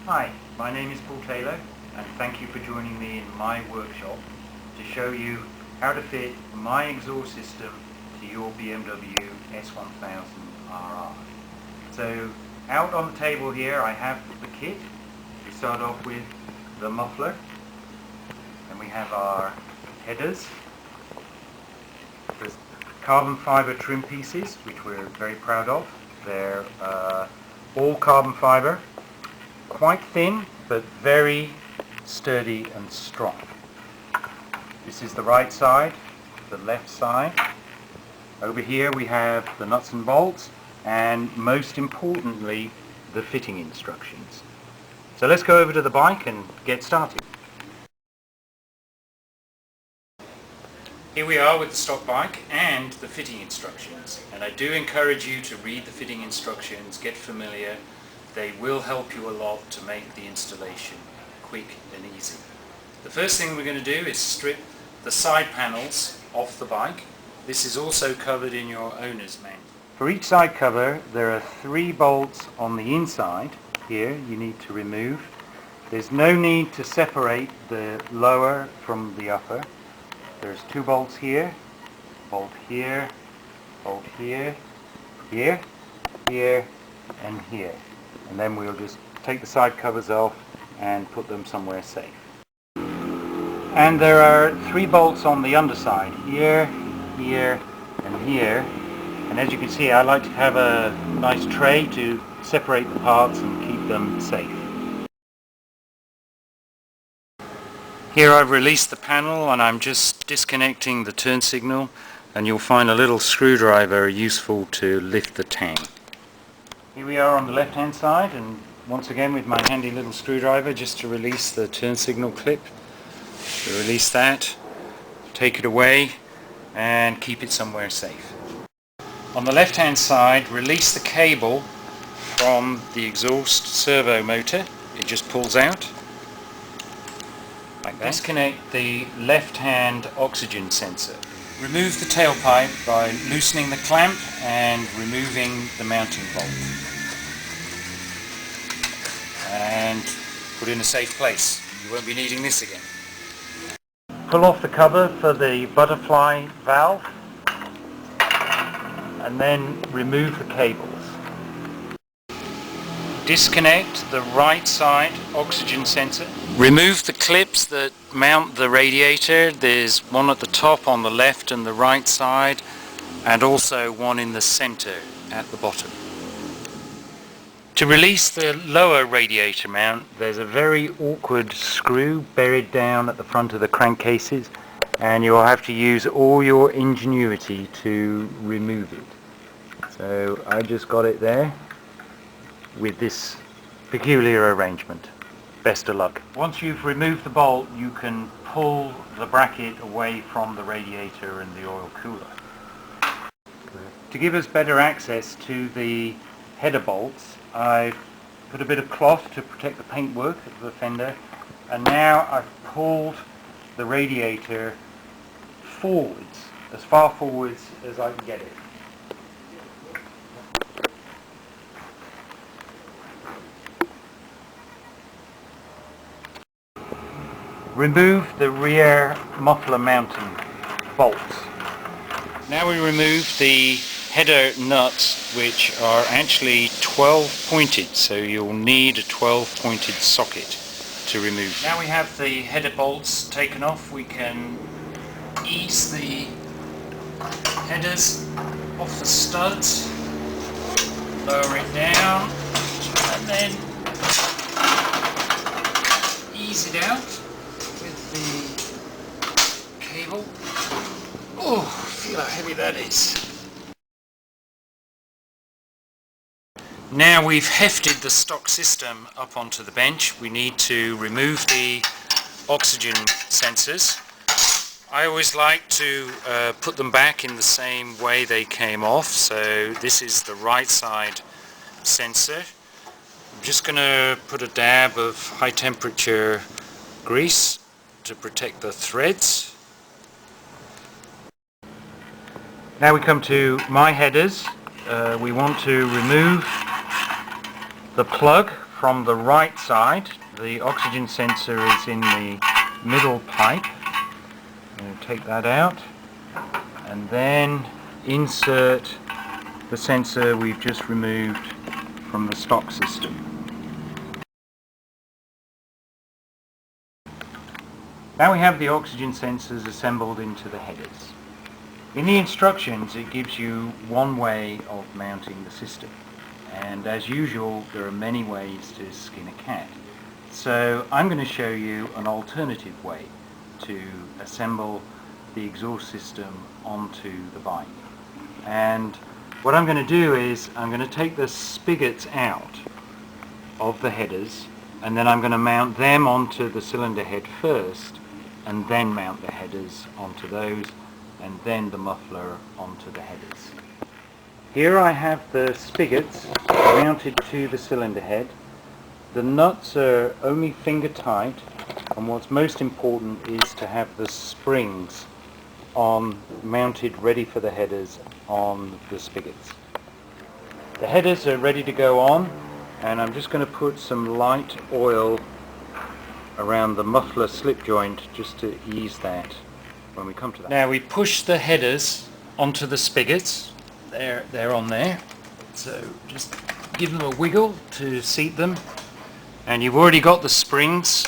Hi, my name is Paul Taylor and thank you for joining me in my workshop to show you how to fit my exhaust system to your BMW S1000rr. So out on the table here I have the kit. We start off with the muffler, and we have our headers. There's carbon fibre trim pieces which we're very proud of. They're all carbon fibre, quite thin but very sturdy and strong. This is the right side, the left side. Over here we have the nuts and bolts, and most importantly the fitting instructions. So let's go over to the bike and get started. Here we are with the stock bike and the fitting instructions, and I do encourage you to read the fitting instructions, get familiar. They will help you a lot to make the installation quick and easy. The first thing we're going to do is strip the side panels off the bike. This is also covered in your owner's manual. For each side cover there are 3 bolts on the inside here you need to remove. There's no need to separate the lower from the upper. There's 2 bolts here, bolt here, bolt here, here, here and here. And then we'll just take the side covers off and put them somewhere safe. And there are 3 bolts on the underside, here, here and here. And as you can see, I like to have a nice tray to separate the parts and keep them safe. Here I've released the panel and I'm just disconnecting the turn signal, and you'll find a little screwdriver useful to lift the tang. Here we are on the left hand side, and once again with my handy little screwdriver just to release the turn signal clip. So release that, take it away and keep it somewhere safe. On the left hand side, release the cable from the exhaust servo motor. It just pulls out like that. Disconnect the left hand oxygen sensor. Remove the tailpipe by loosening the clamp and removing the mounting bolt. And put in a safe place. You won't be needing this again. Pull off the cover for the butterfly valve and then remove the cables. Disconnect the right side oxygen sensor. Remove the clips that mount the radiator. There's one at the top on the left and the right side, and also one in the center at the bottom. To release the lower radiator mount, there's a very awkward screw buried down at the front of the crankcases, and you'll have to use all your ingenuity to remove it. So I just got it there with this peculiar arrangement. Best of luck. Once you've removed the bolt, you can pull the bracket away from the radiator and the oil cooler. To give us better access to the header bolts, I've put a bit of cloth to protect the paintwork of the fender, and now I've pulled the radiator forwards, as far forwards as I can get it. Remove the rear muffler mounting bolts. Now we remove the header nuts, which are actually 12 pointed, so you'll need a 12 pointed socket to remove them. Now we have the header bolts taken off, we can ease the headers off the studs, lower it down and then ease it out with the cable. Oh, feel how heavy that is. Now we've hefted the stock system up onto the bench, we need to remove the oxygen sensors. I always like to put them back in the same way they came off. So this is the right side sensor. I'm just going to put a dab of high temperature grease to protect the threads. Now we come to my headers. We want to remove the plug from the right side. The oxygen sensor is in the middle pipe. I'm going to take that out and then insert the sensor we've just removed from the stock system. Now we have the oxygen sensors assembled into the headers. In the instructions it gives you one way of mounting the system, and as usual there are many ways to skin a cat. So I'm going to show you an alternative way to assemble the exhaust system onto the bike. And what I'm going to do is I'm going to take the spigots out of the headers, and then I'm going to mount them onto the cylinder head first, and then mount the headers onto those, and then the muffler onto the headers. Here I have the spigots mounted to the cylinder head. The nuts are only finger tight, and what's most important is to have the springs mounted ready for the headers on the spigots. The headers are ready to go on, and I'm just going to put some light oil around the muffler slip joint just to ease that when we come to that. Now we push the headers onto the spigots. They're on there, so just give them a wiggle to seat them, and you've already got the springs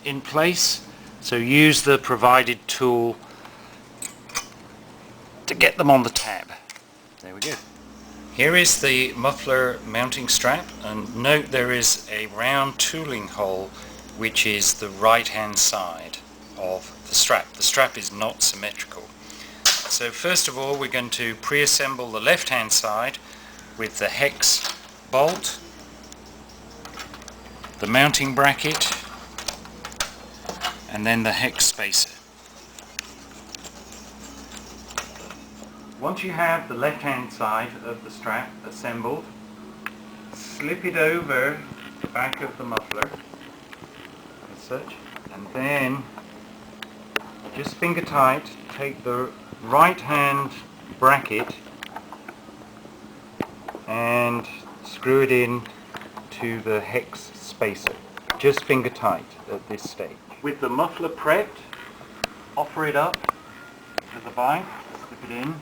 in place, so use the provided tool to get them on the tab. There we go. Here is the muffler mounting strap, and note there is a round tooling hole which is the right hand side of the strap. The strap is not symmetrical. So first of all we're going to pre-assemble the left hand side with the hex bolt, the mounting bracket, and then the hex spacer. Once you have the left hand side of the strap assembled, slip it over the back of the muffler as such, and then just finger tight take the right hand bracket and screw it in to the hex spacer, just finger tight at this stage. With the muffler prepped, offer it up to the bike, slip it in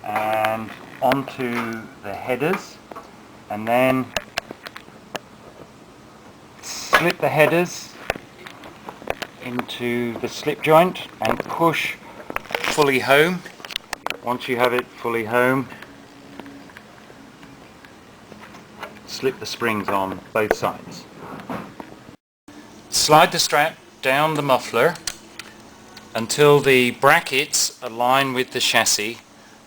and onto the headers, and then slip the headers into the slip joint and push fully home. Once you have it fully home, slip the springs on both sides. Slide the strap down the muffler until the brackets align with the chassis,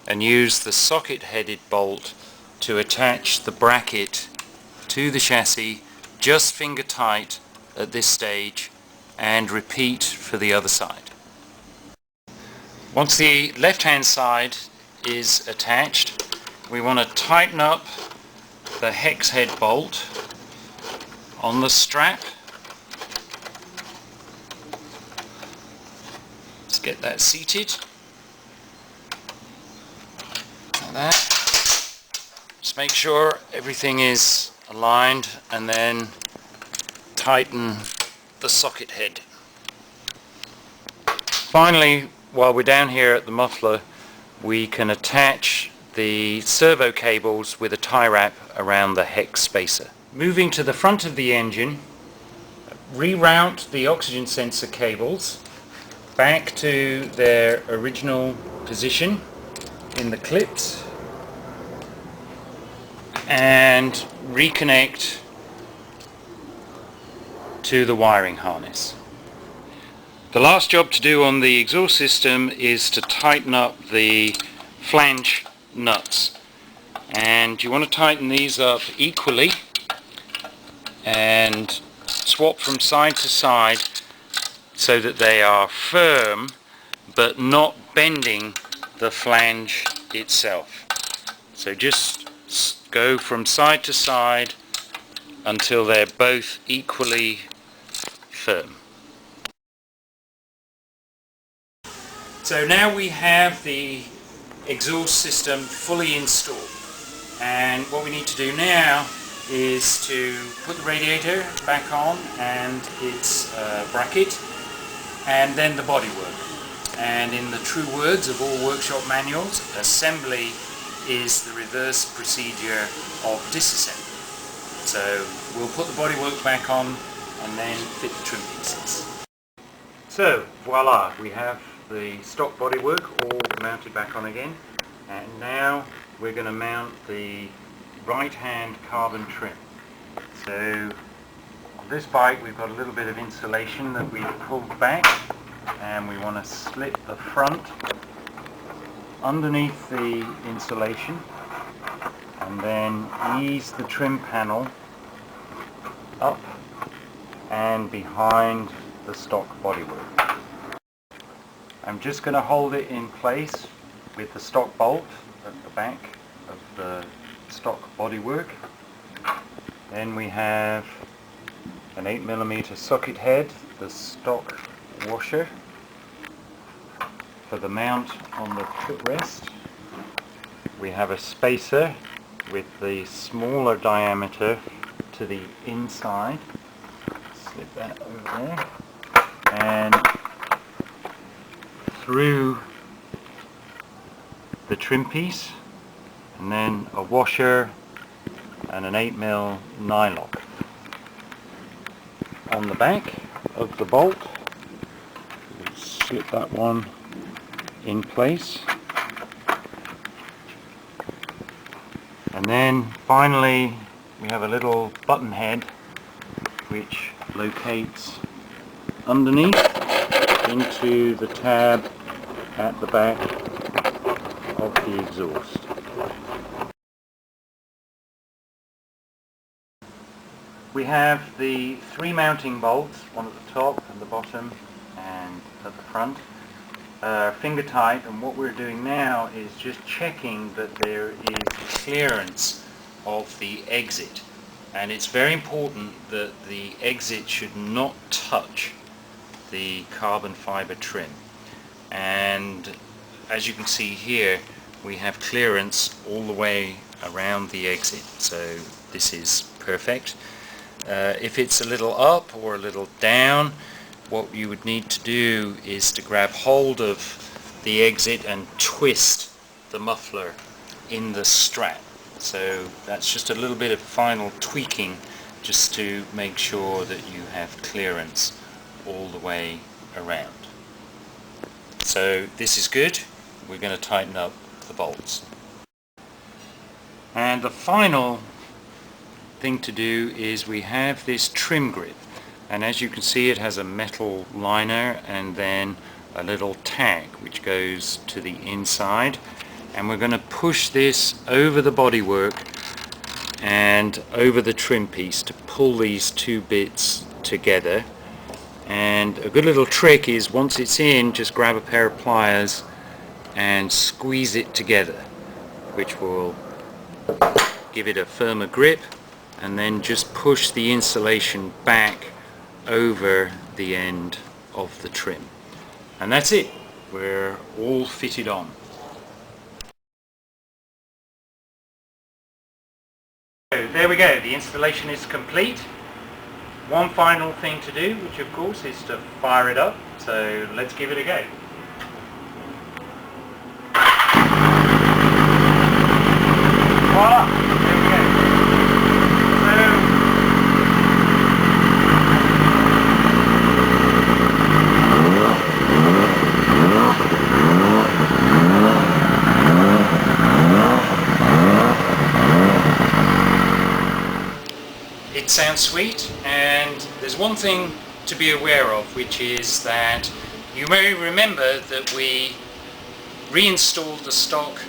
and use the socket-headed bolt to attach the bracket to the chassis, just finger tight at this stage, and repeat for the other side. Once the left hand side is attached, we want to tighten up the hex head bolt on the strap. Let's get that seated. Like that. Just make sure everything is aligned, and then tighten the socket head. Finally, while we're down here at the muffler, we can attach the servo cables with a tie wrap around the hex spacer. Moving to the front of the engine, reroute the oxygen sensor cables back to their original position in the clips and reconnect to the wiring harness. The last job to do on the exhaust system is to tighten up the flange nuts, and you want to tighten these up equally and swap from side to side so that they are firm but not bending the flange itself. So just go from side to side until they're both equally firm. So now we have the exhaust system fully installed, and what we need to do now is to put the radiator back on and its bracket, and then the bodywork. And in the true words of all workshop manuals, assembly is the reverse procedure of disassembly. So we'll put the bodywork back on and then fit the trim pieces. So voila, we have the stock bodywork all mounted back on again, and now we're going to mount the right hand carbon trim. So on this bike we've got a little bit of insulation that we've pulled back, and we want to slip the front underneath the insulation and then ease the trim panel up and behind the stock bodywork. I'm just going to hold it in place with the stock bolt at the back of the stock bodywork. Then we have an 8mm socket head, the stock washer for the mount on the footrest. We have a spacer with the smaller diameter to the inside. Slip that over there. And through the trim piece, and then a washer and an 8mm nylock. On the back of the bolt, we'll slip that one in place, and then finally we have a little button head which locates underneath into the tab at the back of the exhaust. We have the three mounting bolts, one at the top and the bottom and at the front, finger tight, and what we're doing now is just checking that there is clearance of the exit, and it's very important that the exit should not touch the carbon fiber trim. And as you can see here, we have clearance all the way around the exit, so this is perfect. If it's a little up or a little down, what you would need to do is to grab hold of the exit and twist the muffler in the strap. So that's just a little bit of final tweaking just to make sure that you have clearance all the way around. So this is good. We're going to tighten up the bolts. And the final thing to do is we have this trim grip, and as you can see it has a metal liner and then a little tag which goes to the inside, and we're going to push this over the bodywork and over the trim piece to pull these two bits together. And a good little trick is once it's in, just grab a pair of pliers and squeeze it together, which will give it a firmer grip, and then just push the insulation back over the end of the trim. And that's it. We're all fitted on. So there we go. The installation is complete. One final thing to do, which of course is to fire it up. So let's give it a go. Voila! There we go. It sounds sweet, and there's one thing to be aware of, which is that you may remember that we reinstalled the stock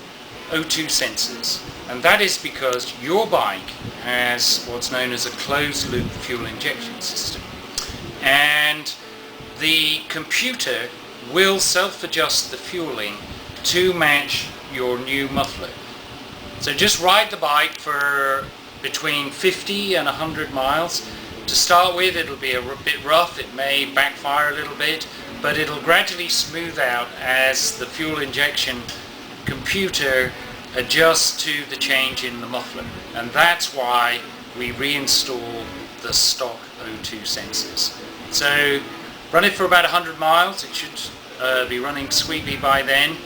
O2 sensors, and that is because your bike has what's known as a closed loop fuel injection system, and the computer will self-adjust the fueling to match your new muffler. So just ride the bike for between 50 and 100 miles. To start with, it'll be a bit rough, it may backfire a little bit, but it'll gradually smooth out as the fuel injection computer adjusts to the change in the muffler. And that's why we reinstall the stock O2 sensors. So run it for about 100 miles, it should be running sweetly by then,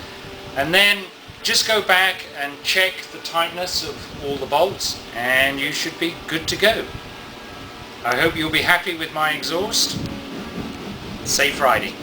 and then just go back and check the tightness of all the bolts and you should be good to go. I hope you'll be happy with my exhaust. Safe riding.